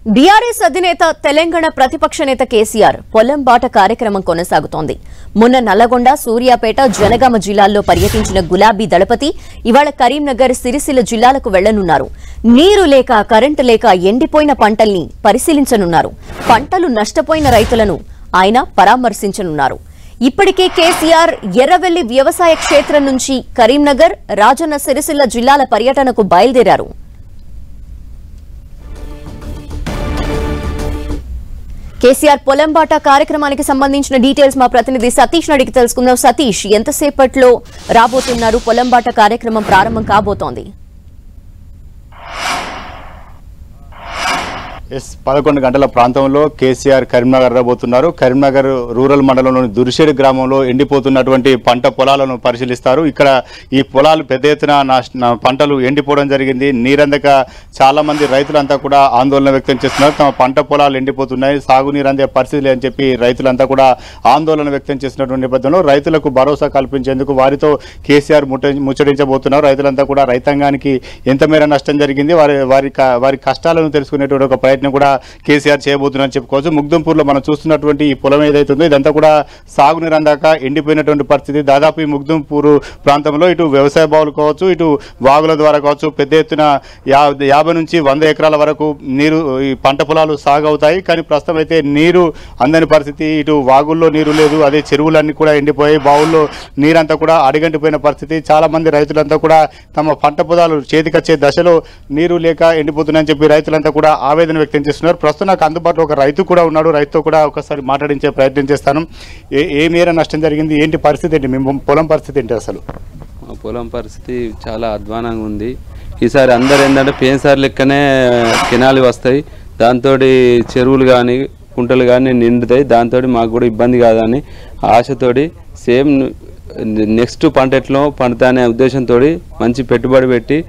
BRS అధినేత తెలంగాణ ప్రతిపక్ష నేత కేసీఆర్ పొలం బాట కార్యక్రమం కొనసాగుతోంది. మొన్న నల్లగొండ, సూర్యాపేట, జనగామ జిల్లాల్లో పర్యటించిన గులాబీ దళపతి ఇవాళ కరీంనగర్, సిరిసిల్ల జిల్లాలకు వెళ్లనున్నారు. నీరు లేక, కరెంటు లేక ఎండిపోయిన పంటల్ని పరిశీలించనున్నారు. పంటలు నష్టపోయిన రైతులను ఆయన పరామర్శించనున్నారు. ఇప్పటికే కేసీఆర్ ఎర్రవెల్లి వ్యవసాయ క్షేత్రం నుంచి కరీంనగర్, రాజన్న సిరిసిల్ల జిల్లాల పర్యటనకు బయలుదేరారు. కేసీఆర్ పొలంబాట కార్యక్రమానికి సంబంధించిన డీటెయిల్స్ మా ప్రతినిధి సతీష్ అడిగి తెలుసుకుందాం. సతీష్, ఎంతసేపట్లో రాబోతున్నారు? పొలంబాట కార్యక్రమం ప్రారంభం కాబోతోంది. 11 గంటల ప్రాంతంలో కేసీఆర్ కరీంనగర్ రాబోతున్నారు. కరీంనగర్ రూరల్ మండలంలోని దుర్షేడు గ్రామంలో ఎండిపోతున్నటువంటి పంట పొలాలను పరిశీలిస్తారు. ఇక్కడ ఈ పొలాలు పెద్ద ఎత్తున పంటలు ఎండిపోవడం జరిగింది. నీరందక చాలా మంది రైతులంతా కూడా ఆందోళన వ్యక్తం చేస్తున్నారు. తమ పంట పొలాలు ఎండిపోతున్నాయి, సాగునీరు అందే పరిస్థితి అని చెప్పి రైతులంతా కూడా ఆందోళన వ్యక్తం చేసినటువంటి నేపథ్యంలో రైతులకు భరోసా కల్పించేందుకు వారితో కేసీఆర్ ముచ్చటించబోతున్నారు. రైతులంతా కూడా రైతాంగానికి ఎంత మేర నష్టం జరిగింది, వారి కష్టాలను తెలుసుకునేటువంటి ఒక ప్రయత్నం కూడా కేసీఆర్ చేయబోతున్నారని చెప్పుకోవచ్చు. ముగ్దుంపూర్లో మనం చూస్తున్నటువంటి ఈ పొలం ఏదైతుందో ఇదంతా కూడా సాగునీరు అందాక ఎండిపోయినటువంటి పరిస్థితి. దాదాపు ఈ ముగ్దుంపూరు ప్రాంతంలో ఇటు వ్యవసాయ బావులు కావచ్చు, ఇటు వాగుల ద్వారా కావచ్చు పెద్ద ఎత్తున 50 నుంచి 100 ఎకరాల వరకు నీరు ఈ పంట పొలాలు సాగు అవుతాయి. కానీ ప్రస్తుతం అయితే నీరు అందని పరిస్థితి. ఇటు వాగుల్లో నీరు లేదు, అదే చెరువులన్నీ కూడా ఎండిపోయి బావుల్లో నీరంతా కూడా అడిగంటిపోయిన పరిస్థితి. చాలా మంది రైతులంతా కూడా తమ పంట పొలాలు చేతికొచ్చే దశలో నీరు లేక ఎండిపోతున్నాయని చెప్పి రైతులంతా కూడా ఆవేదన వ్యక్తం చేస్తున్నారు. ప్రస్తుతం నాకు అందుబాటులో ఒక రైతు కూడా ఉన్నాడు. రైతుతో కూడా ఒకసారి మాట్లాడించే ప్రయత్నం చేస్తాను. ఏ మేర నష్టం జరిగింది, ఏంటి పరిస్థితి ఏంటి, మేము పొలం పరిస్థితి ఏంటి? అసలు పొలం పరిస్థితి చాలా అధ్వానంగా ఉంది. ఈసారి అందరు ఏంటంటే పేన్సార్ లెక్కనే కెనాలు వస్తాయి, దాంతో చెరువులు కానీ కుంటలు కానీ నిండుతాయి. దాంతో మాకు కూడా ఇబ్బంది కాదని ఆశతోటి సేమ్ నెక్స్ట్ పంట ఎట్లా పండుతా అనే ఉద్దేశంతో మంచి పెట్టుబడి పెట్టి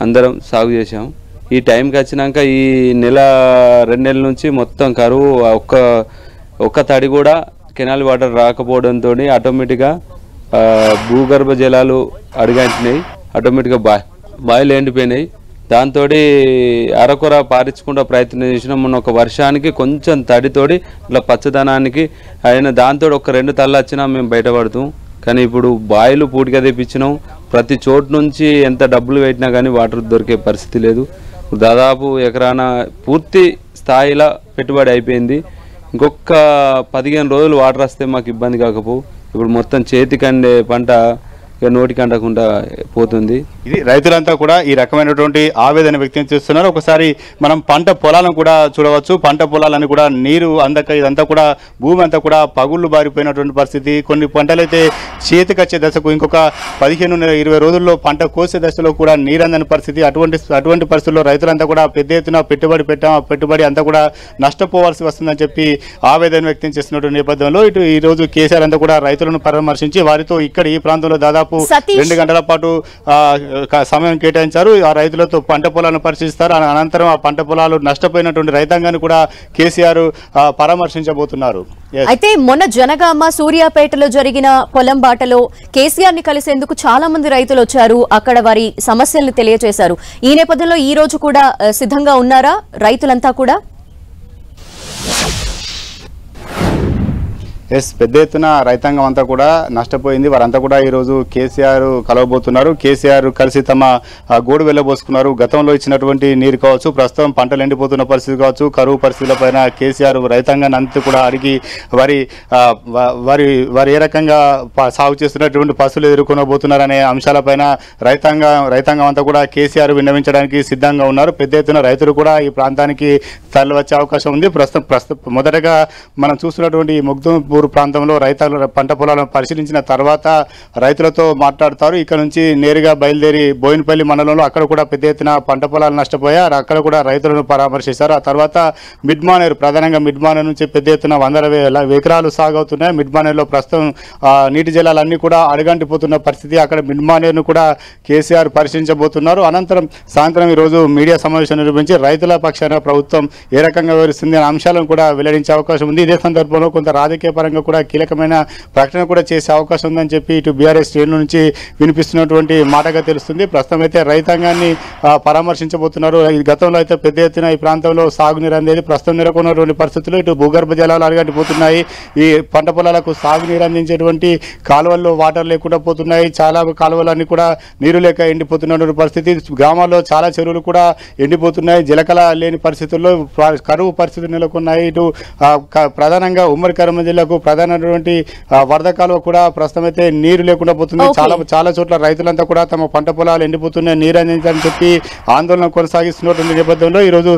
అందరం సాగు చేసాం. ఈ టైంకి వచ్చినాక ఈ నెల 2 నెలల నుంచి మొత్తం కరువు, ఒక్క తడి కూడా కెనాల్ వాటర్ రాకపోవడంతో ఆటోమేటిక్గా భూగర్భ జలాలు అడుగంటినాయి. ఆటోమేటిక్గా బాయిలు ఎండిపోయినాయి. దాంతో అరకొర పారించుకుంటూ ప్రయత్నం చేసినాం. మొన్న ఒక వర్షానికి కొంచెం తడితోడి ఇట్లా పచ్చదనానికి అయిన దాంతో ఒక 2 తల్లు వచ్చినా మేము బయటపడుతాం. కానీ ఇప్పుడు బాయిలు పూటిగా తెప్పించినాం. ప్రతి చోటు నుంచి ఎంత డబ్బులు పెట్టినా కానీ వాటర్ దొరికే పరిస్థితి లేదు. దాదాపు ఎకరాన పూర్తి స్థాయిలో పెట్టుబడి అయిపోయింది. ఇంకొక 15 రోజులు వాటర్ వస్తే మాకు ఇబ్బంది కాకపోవు. ఇప్పుడు మొత్తం చేతికండే పంట నోటికి అంటకుండా పోతుంది. ఇది రైతులంతా కూడా ఈ రకమైనటువంటి ఆవేదన వ్యక్తం చేస్తున్నారు. ఒకసారి మనం పంట పొలాలను కూడా చూడవచ్చు. పంట పొలాలను కూడా నీరు అందక ఇదంతా కూడా భూమి అంతా కూడా పగుళ్ళు బారిపోయినటువంటి పరిస్థితి. కొన్ని పంటలైతే చేతికొచ్చే దశకు ఇంకొక 15-20 రోజుల్లో పంట కోసే దశలో కూడా నీరందని పరిస్థితి. అటువంటి పరిస్థితుల్లో రైతులంతా కూడా పెద్ద ఎత్తున పెట్టుబడి అంతా కూడా నష్టపోవాల్సి వస్తుందని చెప్పి ఆవేదన వ్యక్తం చేస్తున్నటువంటి నేపథ్యంలో ఇటు ఈ రోజు కేసీఆర్ అంతా కూడా రైతులను పరామర్శించి వారితో ఇక్కడ ఈ ప్రాంతంలో దాదాపు 2 గంటల పాటు సమయం కేటాయించారు. ఆ రైతులతో పంట పొలాలను పరిశీలిస్తారు. అనంతరం ఆ పంట పొలాలు నష్టపోయినటువంటి రైతాంగాన్ని కూడా కేసీఆర్ పరామర్శించబోతున్నారు. అయితే మొన్న జనగామ, సూర్యాపేటలో జరిగిన పొలం బాటలో కేసీఆర్ ని కలిసేందుకు చాలా మంది రైతులు వచ్చారు. అక్కడ వారి సమస్యలను తెలియజేశారు. ఈ నేపథ్యంలో ఈ రోజు కూడా సిద్ధంగా ఉన్నారా రైతులంతా కూడా? పెద్ద ఎత్తున రైతాంగం అంతా కూడా నష్టపోయింది. వారంతా కూడా ఈరోజు కేసీఆర్ కలవబోతున్నారు. కేసీఆర్ కలిసి తమ గోడు వెళ్ళబోసుకున్నారు. గతంలో ఇచ్చినటువంటి నీరు కావచ్చు, ప్రస్తుతం పంటలు ఎండిపోతున్న పరిస్థితి కావచ్చు, కరువు పరిస్థితులపైన కేసీఆర్ రైతాంగాన్ని అంతా కూడా అడిగి వారి ఏ రకంగా సాగు చేస్తున్నటువంటి పరిస్థితులు ఎదుర్కొనబోతున్నారనే అంశాలపైన రైతాంగం అంతా కూడా కేసీఆర్ విన్నవించడానికి సిద్ధంగా ఉన్నారు. పెద్ద ఎత్తున రైతులు కూడా ఈ ప్రాంతానికి తరలి వచ్చే అవకాశం ఉంది. ప్రస్తుతం మొదటగా మనం చూస్తున్నటువంటి ముగ్దుంపూర్ ప్రాంతంలో రైతుల పంట పొలాలను పరిశీలించిన తర్వాత రైతులతో మాట్లాడతారు. ఇక్కడ నుంచి నేరుగా బయలుదేరి బోయినపల్లి మండలంలో అక్కడ కూడా పెద్ద ఎత్తున పంట పొలాలు నష్టపోయారు. అక్కడ కూడా రైతులను పరామర్శిస్తారు. ఆ తర్వాత మిడ్మానేరు, ప్రధానంగా మిడ్మానేరు నుంచి పెద్ద ఎత్తున 100 ఎకరాలు సాగవుతున్నాయి. మిడ్మానేరులో ప్రస్తుతం నీటి జలాలన్నీ కూడా అడుగంటిపోతున్న పరిస్థితి. అక్కడ మిడ్మానేరును కూడా కేసీఆర్ పరిశీలించబోతున్నారు. అనంతరం సాయంత్రం ఈరోజు మీడియా సమావేశం నిర్వహించి రైతుల పక్షాన ప్రభుత్వం ఏ రకంగా వివరిస్తుంది అనే అంశాలను కూడా వెల్లడించే అవకాశం ఉంది. ఇదే సందర్భంలో కొంత రాజకీయ పరంగా కూడా కీలకమైన ప్రకటన కూడా చేసే అవకాశం ఉందని చెప్పి ఇటు బీఆర్ఎస్ శ్రేణుల నుంచి వినిపిస్తున్నటువంటి మాటగా తెలుస్తుంది. ప్రస్తుతం అయితే రైతాంగాన్ని పరామర్శించబోతున్నారు. ఈ గతంలో అయితే పెద్ద ఎత్తున ఈ ప్రాంతంలో సాగునీరు అందేది. ప్రస్తుతం నెలకొన్నటువంటి పరిస్థితులు ఇటు భూగర్భ జలాలు అరగట్టిపోతున్నాయి. ఈ పంట పొలాలకు సాగునీరు అందించేటువంటి కాలువల్లో వాటర్ లేకుండా పోతున్నాయి. చాలా కాలువలన్నీ కూడా నీరు లేక ఎండిపోతున్నటువంటి పరిస్థితి. గ్రామాల్లో చాలా చెరువులు కూడా ఎండిపోతున్నాయి. జలకళ లేని పరిస్థితుల్లో కరువు పరిస్థితులు నెలకొన్నాయి. ఇటు ప్రధానంగా ఉమ్మడి కరీంనగర్ జిల్లాకు ప్రధానమైనటువంటి వరద కాలువ కూడా ప్రస్తుతం అయితే నీరు లేకుండా పోతుంది. చాలా చోట్ల రైతులంతా కూడా తమ పంట పొలాలు ఎండిపోతున్నాయి, నీరు అందించాలని చెప్పి ఆందోళన కొనసాగిస్తున్నటువంటి నేపథ్యంలో ఈరోజు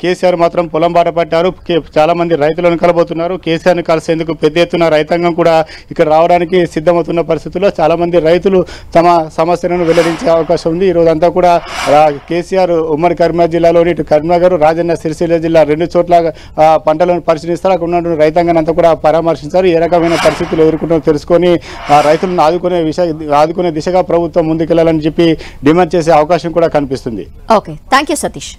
కేసీఆర్ మాత్రం పొలం బాట పట్టారు. చాలా మంది రైతులను కలబోతున్నారు. కేసీఆర్ ని కలిసేందుకు పెద్ద ఎత్తున రైతాంగం కూడా ఇక్కడ రావడానికి సిద్ధమవుతున్న పరిస్థితుల్లో చాలా మంది రైతులు తమ సమస్యలను వెల్లడించే అవకాశం ఉంది. ఈ రోజు అంతా కూడా కేసీఆర్ ఉమ్మడి కరీంనగర్ జిల్లాలోని ఇటు కరీంనగర్, రాజన్న సిరిసిల్ల జిల్లా 2 చోట్ల పంటలను పరిశీలిస్తారు. అక్కడ ఉన్నటువంటి రైతాంగాన్ని అంతా కూడా పరామర్శించారు. ఏ రకమైన పరిస్థితులు ఎదుర్కొంటారో తెలుసుకొని రైతులను ఆదుకునే దిశగా ప్రభుత్వం ముందుకెళ్లాలని చెప్పి డిమాండ్ చేసే అవకాశం కూడా కనిపిస్తుంది. Okay, thank you Satish.